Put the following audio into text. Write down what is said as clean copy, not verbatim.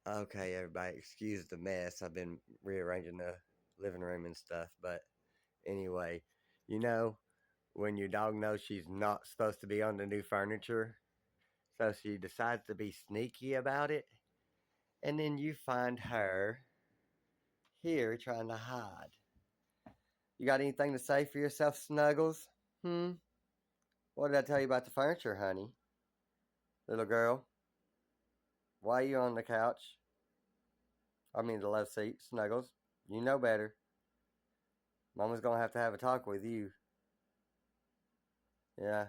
Okay, everybody, excuse the mess. I've been rearranging the living room and stuff. But anyway, you know, when your dog knows she's not supposed to be on the new furniture, so she decides to be sneaky about it, and then you find her here trying to hide. You got anything to say for yourself, Snuggles? Hmm? What did I tell you about the furniture, honey? Little girl, why are you on the couch? I mean, the love seat, Snuggles. You know better. Mama's gonna have to have a talk with you. Yeah,